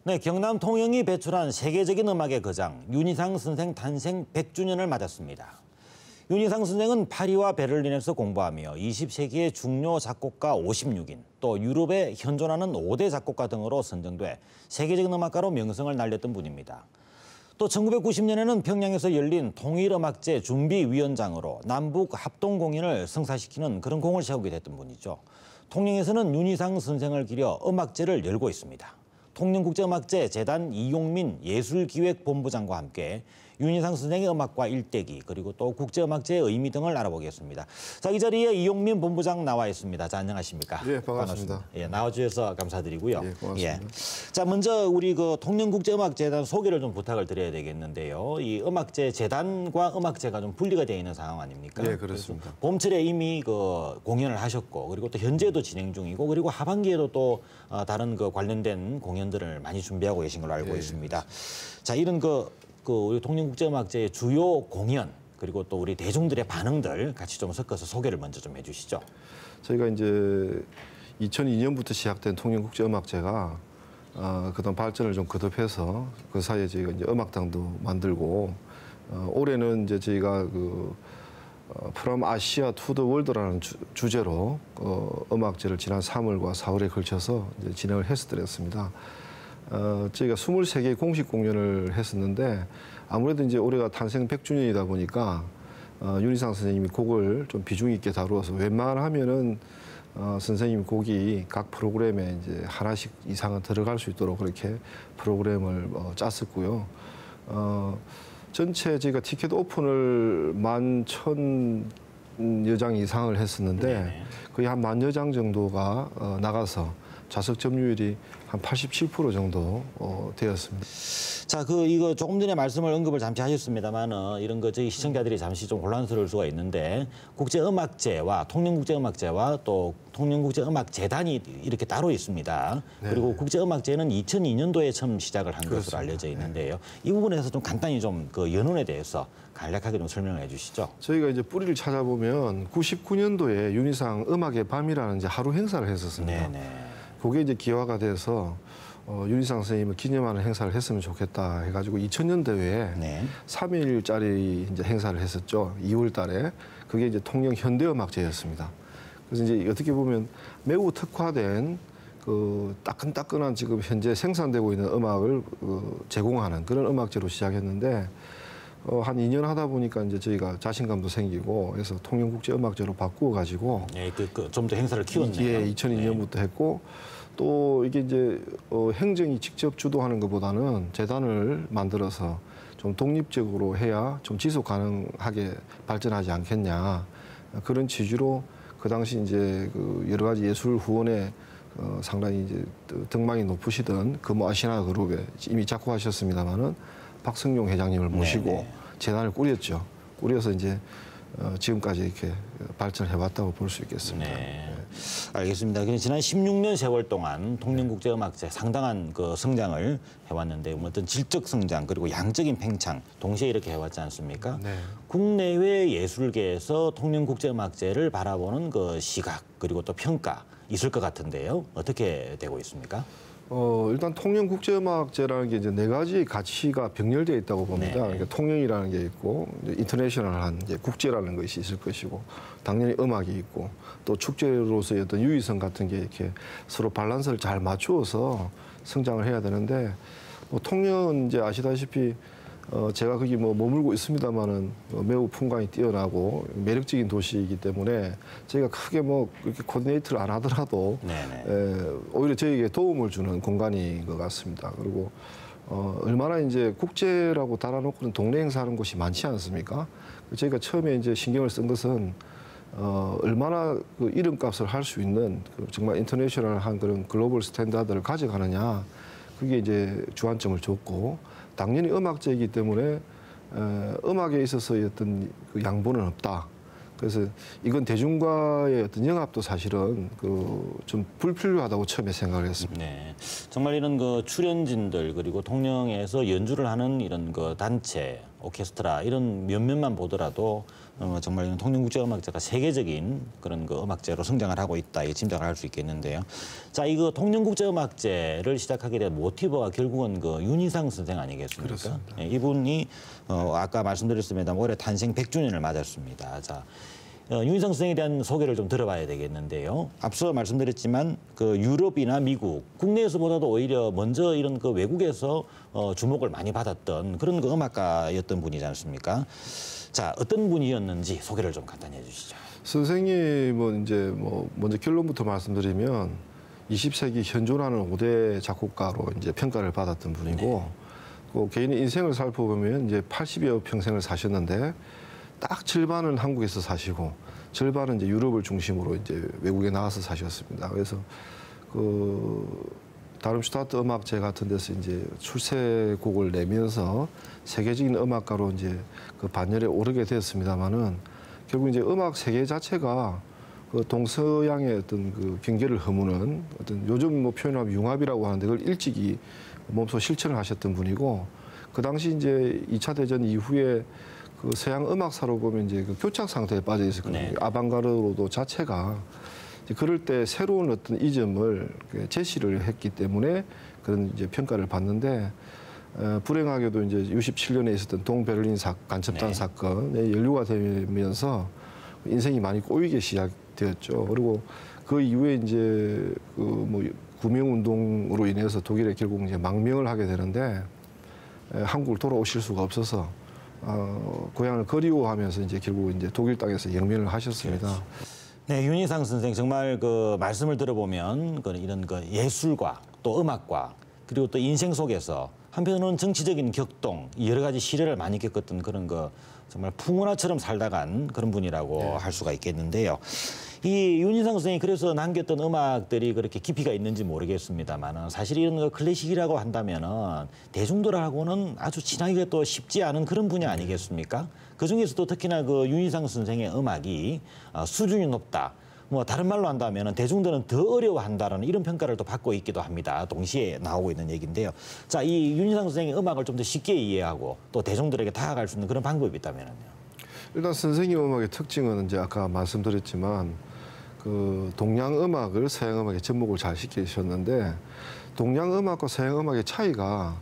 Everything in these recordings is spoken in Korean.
네, 경남 통영이 배출한 세계적인 음악의 거장 윤희상 선생 탄생 100주년을 맞았습니다. 윤희상 선생은 파리와 베를린에서 공부하며 20세기의 중요 작곡가 56인, 또 유럽에 현존하는 5대 작곡가 등으로 선정돼 세계적인 음악가로 명성을 날렸던 분입니다. 또 1990년에는 평양에서 열린 통일음악제 준비위원장으로 남북 합동 공연을 성사시키는 그런 공을 세우게 됐던 분이죠. 통영에서는 윤희상 선생을 기려 음악제를 열고 있습니다. 통영국제음악제 재단 이용민 예술기획본부장과 함께 윤희상 선생의 음악과 일대기 그리고 또 국제음악제의 의미 등을 알아보겠습니다. 자, 이 자리에 이용민 본부장 나와 있습니다. 자, 안녕하십니까? 예, 반갑습니다. 예, 나와주셔서 감사드리고요. 예, 고맙습니다. 예. 자, 먼저 우리 그 통영국제음악재단 소개를 좀 부탁을 드려야 되겠는데요. 이 음악제 재단과 음악제가 좀 분리가 되어 있는 상황 아닙니까? 예, 그렇습니다. 봄철에 이미 그 공연을 하셨고, 그리고 또 현재도 진행 중이고, 그리고 하반기에도 또 다른 그 관련된 공연들을 많이 준비하고 계신 걸로 알고 있습니다. 자, 이런 그 우리 통영국제음악제의 주요 공연, 그리고 또 우리 대중들의 반응들 같이 좀 섞어서 소개를 먼저 좀 해주시죠. 저희가 이제 2002년부터 시작된 통영국제음악제가 그동안 발전을 좀 거듭해서 그 사이에 저희가 이제 음악당도 만들고 올해는 이제 저희가 그 From Asia to the World라는 주제로 음악제를 지난 3월과 4월에 걸쳐서 이제 진행을 했었습니다. 저희가 23개 공식 공연을 했었는데 아무래도 이제 올해가 탄생 100주년이다 보니까 윤희상 선생님이 곡을 좀 비중 있게 다루어서 웬만하면은 선생님 곡이 각 프로그램에 이제 하나씩 이상은 들어갈 수 있도록 그렇게 프로그램을 짰었고요. 전체 저희가 티켓 오픈을 11,000여 장 이상을 했었는데 거의 한 10,000여 장 정도가 나가서 좌석 점유율이 한 87% 정도 되었습니다. 자, 이거 조금 전에 말씀을 언급을 잠시 하셨습니다만은 이런 거 저희 시청자들이 잠시 좀 혼란스러울 수가 있는데 국제음악제와 통영국제음악제와 또 통영국제음악재단이 이렇게 따로 있습니다. 네. 그리고 국제음악제는 2002년도에 처음 시작을 한 그렇습니다. 것으로 알려져 있는데요. 이 부분에서 좀 간단히 좀 그 연원에 대해서 간략하게 좀 설명을 해주시죠. 저희가 이제 뿌리를 찾아보면 99년도에 윤희상 음악의 밤이라는 이제 하루 행사를 했었습니다. 네네. 그게 이제 기화가 돼서 윤희상 선생님을 기념하는 행사를 했으면 좋겠다 해가지고 2000년도에 네. 3일짜리 이제 행사를 했었죠. 2월 달에. 그게 이제 통영 현대음악제였습니다. 그래서 이제 어떻게 보면 매우 특화된 그 따끈따끈한 지금 현재 생산되고 있는 음악을 제공하는 그런 음악제로 시작했는데 한 2년 하다 보니까 이제 저희가 자신감도 생기고 그래서 통영국제음악제로 바꾸어가지고 네, 좀 더 행사를 키웠네요. 예, 2002년부터 네. 했고 또 이게 이제 행정이 직접 주도하는 것보다는 재단을 만들어서 좀 독립적으로 해야 좀 지속 가능하게 발전하지 않겠냐 그런 취지로 그 당시 이제 그 여러 가지 예술 후원에 상당히 이제 등망이 높으시던 금호 아시나 그룹에 이미 작곡하셨습니다만은 박성용 회장님을 모시고 네네. 재단을 꾸렸죠. 꾸려서 이제 지금까지 이렇게 발전해왔다고 볼 수 있겠습니다. 네. 알겠습니다. 지난 16년 세월 동안 통영국제음악제 상당한 그 성장을 해왔는데 어떤 질적 성장 그리고 양적인 팽창 동시에 이렇게 해왔지 않습니까? 네. 국내외 예술계에서 통영국제음악제를 바라보는 그 시각 그리고 또 평가 있을 것 같은데요. 어떻게 되고 있습니까? 일단 통영국제음악제라는 게 이제 4가지 가치가 병렬되어 있다고 봅니다. 네. 그러니까 통영이라는 게 있고, 이제 인터내셔널한 이제 국제라는 것이 있을 것이고, 당연히 음악이 있고, 또 축제로서의 어떤 유의성 같은 게 이렇게 서로 밸런스를 잘 맞추어서 성장을 해야 되는데, 통영은 이제 아시다시피 제가 거기 머물고 있습니다만은 매우 풍광이 뛰어나고 매력적인 도시이기 때문에 저희가 크게 그렇게 코디네이트를 안 하더라도 오히려 저희에게 도움을 주는 공간인 것 같습니다. 그리고 얼마나 이제 국제라고 달아놓고는 동네 행사하는 곳이 많지 않습니까? 저희가 처음에 이제 신경을 쓴 것은 얼마나 그 이름값을 할 수 있는 정말 인터내셔널한 그런 글로벌 스탠다드를 가져가느냐 그게 이제 주안점을 줬고. 당연히 음악제이기 때문에 음악에 있어서의 어떤 그 양보는 없다. 그래서 이건 대중과의 어떤 영합도 사실은 좀 불필요하다고 처음에 생각을 했습니다. 네, 정말 이런 그 출연진들 그리고 통영에서 연주를 하는 이런 그 단체 오케스트라 이런 면면만 보더라도 정말 통영국제음악제가 세계적인 그런 그 음악제로 성장을 하고 있다 이 짐작을 할 수 있겠는데요. 자, 이거 통영국제음악제를 시작하게 된 모티브가 결국은 그 윤희상 선생 아니겠습니까? 그렇습니다. 예, 이분이 아까 말씀드렸습니다. 올해 탄생 100주년을 맞았습니다. 자. 윤희상 선생에 대한 소개를 좀 들어봐야 되겠는데요. 앞서 말씀드렸지만 그 유럽이나 미국, 국내에서보다도 오히려 먼저 이런 그 외국에서 주목을 많이 받았던 그런 그 음악가였던 분이지 않습니까? 자, 어떤 분이었는지 소개를 좀 간단히 해주시죠. 선생님은 이제 뭐 먼저 결론부터 말씀드리면 20세기 현존하는 5대 작곡가로 이제 평가를 받았던 분이고, 그 개인의 인생을 살펴보면 이제 80여 평생을 사셨는데. 딱 절반은 한국에서 사시고 절반은 이제 유럽을 중심으로 이제 외국에 나가서 사셨습니다. 그래서 그 다름슈타트 음악제 같은 데서 이제 출세곡을 내면서 세계적인 음악가로 이제 그 반열에 오르게 되었습니다만은 결국 이제 음악 세계 자체가 그 동서양의 어떤 그 경계를 허무는 어떤 요즘 뭐 표현하면 융합이라고 하는데 그걸 일찍이 몸소 실천을 하셨던 분이고, 그 당시 이제 2차 대전 이후에 그 서양 음악사로 보면 이제 그 교착 상태에 빠져 있었거든요. 네. 아방가르도 자체가 이제 그럴 때 새로운 어떤 이점을 제시를 했기 때문에 그런 이제 평가를 받는데, 불행하게도 이제 67년에 있었던 동베를린 간첩단 사건에 연루가 되면서 인생이 많이 꼬이기 시작되었죠. 그리고 그 이후에 이제 그 뭐 구명 운동으로 인해서 독일에 결국 이제 망명을 하게 되는데 한국을 돌아오실 수가 없어서. 고향을 그리워하면서 이제 결국 이제 독일 땅에서 영면을 하셨습니다. 그렇죠. 네, 윤희상 선생 정말 그 말씀을 들어보면 그 이런 그 예술과 또 음악과 그리고 또 인생 속에서 한편으로는 정치적인 격동 여러 가지 시련을 많이 겪었던 그런 그 정말 풍운하처럼 살다간 그런 분이라고 할 수가 있겠는데요. 이 윤희상 선생이 그래서 남겼던 음악들이 그렇게 깊이가 있는지 모르겠습니다만 사실 이런 거 클래식이라고 한다면은 대중들하고는 아주 친하기가 또 쉽지 않은 그런 분야 아니겠습니까? 그 중에서도 특히나 그 윤희상 선생의 음악이 수준이 높다. 뭐 다른 말로 한다면은 대중들은 더 어려워한다라는 이런 평가를 또 받고 있기도 합니다. 동시에 나오고 있는 얘기인데요. 자, 이 윤희상 선생의 음악을 좀 더 쉽게 이해하고 또 대중들에게 다가갈 수 있는 그런 방법이 있다면요. 일단 선생님 음악의 특징은 이제 아까 말씀드렸지만 그 동양 음악을 서양 음악에 접목을 잘 시키셨는데, 동양 음악과 서양 음악의 차이가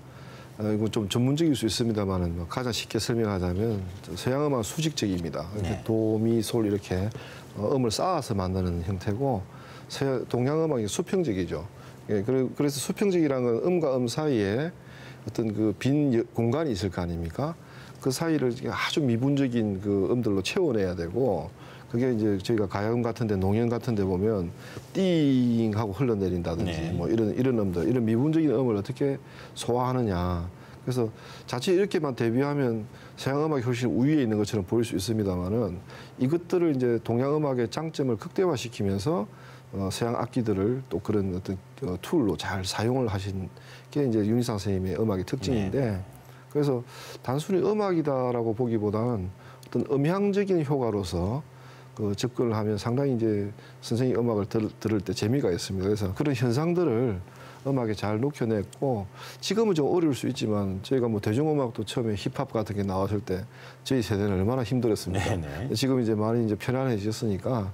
이거 좀 전문적일 수 있습니다만은 가장 쉽게 설명하자면 서양 음악은 수직적입니다. 네. 도, 미, 솔 이렇게 음을 쌓아서 만드는 형태고, 동양 음악이 수평적이죠. 예, 그래서 수평적이라는 건 음과 음 사이에 어떤 그 빈 공간이 있을 거 아닙니까? 그 사이를 아주 미분적인 그 음들로 채워내야 되고, 그게 이제 저희가 가야금 같은데 농연 같은데 보면 띵 하고 흘러내린다든지 뭐 이런 음들, 이런 미분적인 음을 어떻게 소화하느냐. 그래서 자칫 이렇게만 대비하면 서양 음악이 훨씬 우위에 있는 것처럼 보일 수 있습니다만은 이것들을 이제 동양 음악의 장점을 극대화시키면서 서양 악기들을 또 그런 어떤 툴로 잘 사용을 하신 게 이제 윤희상 선생님의 음악의 특징인데, 그래서 단순히 음악이다라고 보기보다는 어떤 음향적인 효과로서 그 접근을 하면 상당히 이제 선생님 음악을 들을 때 재미가 있습니다. 그래서 그런 현상들을 음악에 잘 녹여냈고, 지금은 좀 어려울 수 있지만 저희가 뭐 대중음악도 처음에 힙합 같은 게 나왔을 때 저희 세대는 얼마나 힘들었습니까? 네네. 지금 이제 많이 이제 편안해지셨으니까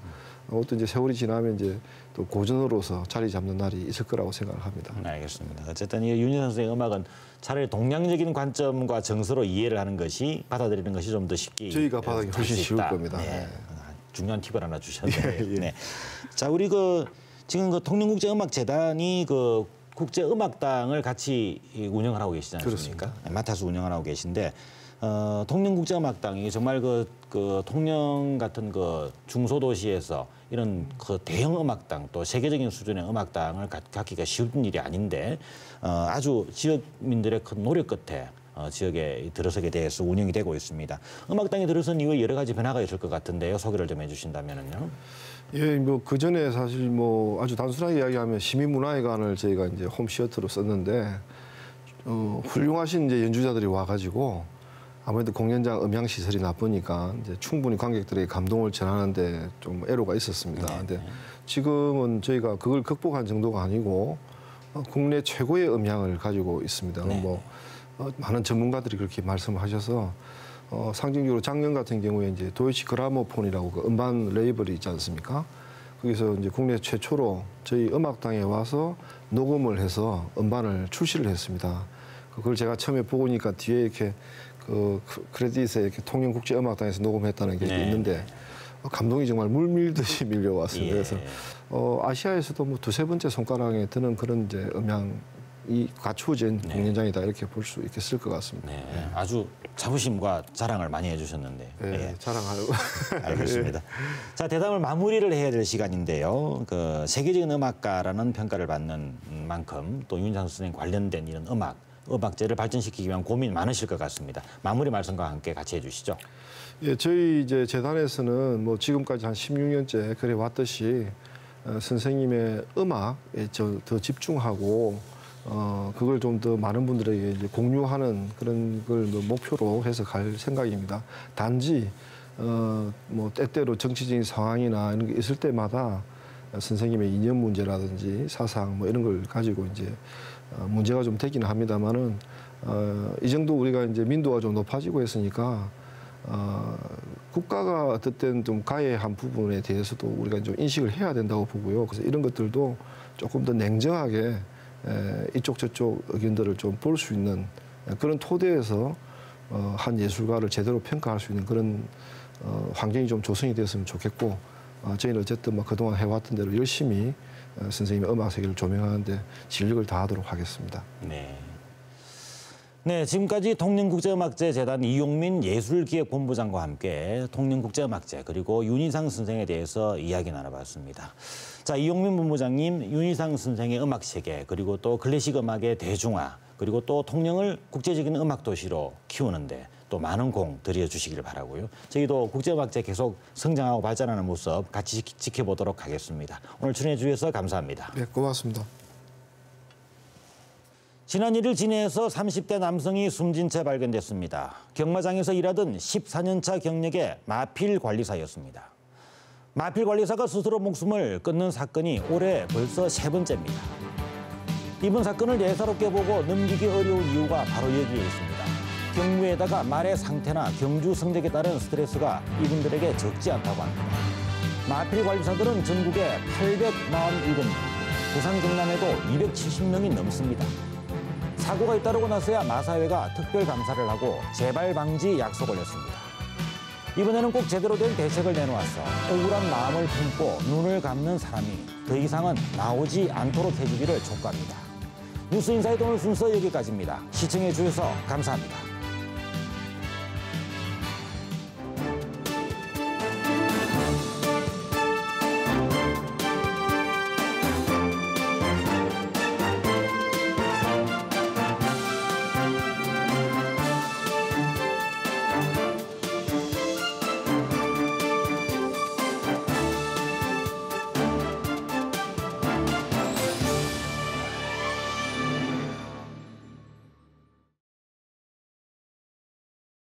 또 이제 세월이 지나면 이제 또 고전으로서 자리 잡는 날이 있을 거라고 생각을 합니다. 알겠습니다. 어쨌든 이 윤희상 선생의 음악은 차라리 동양적인 관점과 정서로 이해를 하는 것이 받아들이는 것이 좀 더 쉽게 저희가 받아들이기 훨씬 수 쉬울 있다. 겁니다. 네. 네. 중요한 팁을 하나 주셨네요. 예. 네. 자, 우리 그 지금 그 통영국제음악재단이 그 국제음악당을 같이 운영을 하고 계시지 않습니까? 네, 맡아서 운영을 하고 계신데 통영국제음악당이 정말 그 통영 같은 그 중소도시에서 이런 그 대형 음악당 또 세계적인 수준의 음악당을 갖기가 쉬운 일이 아닌데 아주 지역민들의 큰 노력 끝에 지역에 들어서게 돼서 운영이 되고 있습니다. 음악당이 들어선 이후에 여러 가지 변화가 있을 것 같은데요. 소개를 좀 해주신다면요. 예, 뭐 그 전에 사실 뭐 아주 단순하게 이야기하면 시민문화회관을 저희가 이제 홈시어터로 썼는데 훌륭하신 이제 연주자들이 와가지고 아무래도 공연장 음향 시설이 나쁘니까 이제 충분히 관객들에게 감동을 전하는데 좀 애로가 있었습니다. 근데 지금은 저희가 그걸 극복한 정도가 아니고 국내 최고의 음향을 가지고 있습니다. 뭐 많은 전문가들이 그렇게 말씀하셔서 상징적으로 작년 같은 경우에 이제 도이치 그라모폰이라고 그 음반 레이블이 있지 않습니까? 거기서 이제 국내 최초로 저희 음악당에 와서 녹음을 해서 음반을 출시를 했습니다. 그걸 제가 처음에 보고 니까 뒤에 이렇게 그 크레딧에 이렇게 통영국제음악당에서 녹음했다는 게 있는데 감동이 정말 물밀듯이 밀려왔습니다. 그래서 아시아에서도 뭐 두세 번째 손가락에 드는 그런 이제 음향이 갖추어진 공연장이다 이렇게 볼 수 있겠을 것 같습니다. 네, 아주 자부심과 자랑을 많이 해주셨는데. 네, 자랑하려고. 알겠습니다. 자, 대담을 마무리를 해야 될 시간인데요. 그 세계적인 음악가라는 평가를 받는 만큼 또 윤희상 선생님 관련된 이런 음악제를 발전시키기 위한 고민 많으실 것 같습니다. 마무리 말씀과 함께 같이 해주시죠. 예, 저희 이제 재단에서는 뭐 지금까지 한 16년째 그래 왔듯이 선생님의 음악에 더 집중하고 그걸 좀 더 많은 분들에게 이제 공유하는 그런 걸 목표로 해서 갈 생각입니다. 단지 뭐 때때로 정치적인 상황이나 이런 게 있을 때마다 선생님의 이념 문제라든지 사상 뭐 이런 걸 가지고 이제 문제가 좀 되기는 합니다만은 이 정도 우리가 이제 민도가 좀 높아지고 했으니까 국가가 어쨌든 좀 가해한 부분에 대해서도 우리가 좀 인식을 해야 된다고 보고요. 그래서 이런 것들도 조금 더 냉정하게 이쪽 저쪽 의견들을 좀 볼 수 있는 그런 토대에서 한 예술가를 제대로 평가할 수 있는 그런 환경이 좀 조성이 됐으면 좋겠고 저희는 어쨌든 뭐 그동안 해왔던 대로 열심히 선생님의 음악 세계를 조명하는데 진력을 다하도록 하겠습니다. 네, 지금까지 통영국제음악제재단 이용민 예술기획본부장과 함께 통영국제음악제 그리고 윤희상 선생에 대해서 이야기 나눠봤습니다. 자, 이용민 본부장님, 윤희상 선생의 음악 세계 그리고 또 클래식 음악의 대중화 그리고 또 통영을 국제적인 음악 도시로 키우는데 또 많은 공 들여주시길 바라고요. 저희도 국제음악제 계속 성장하고 발전하는 모습 같이 지켜보도록 하겠습니다. 오늘 출연해 주셔서 감사합니다. 네, 고맙습니다. 지난 1일 진해에서 30대 남성이 숨진 채 발견됐습니다. 경마장에서 일하던 14년차 경력의 마필 관리사였습니다. 마필 관리사가 스스로 목숨을 끊는 사건이 올해 벌써 3번째입니다. 이번 사건을 예사롭게 보고 넘기기 어려운 이유가 바로 여기에 있습니다. 경무에다가 말의 상태나 경주 성적에 따른 스트레스가 이분들에게 적지 않다고 합니다. 마필 관리사들은 전국에 847명, 부산 경남에도 270명이 넘습니다. 사고가 잇따르고 나서야 마사회가 특별감사를 하고 재발 방지 약속을 했습니다. 이번에는 꼭 제대로 된 대책을 내놓아서 억울한 마음을 품고 눈을 감는 사람이 더 이상은 나오지 않도록 해주기를 촉구합니다. 뉴스 인사이드 오늘 순서 여기까지입니다. 시청해 주셔서 감사합니다.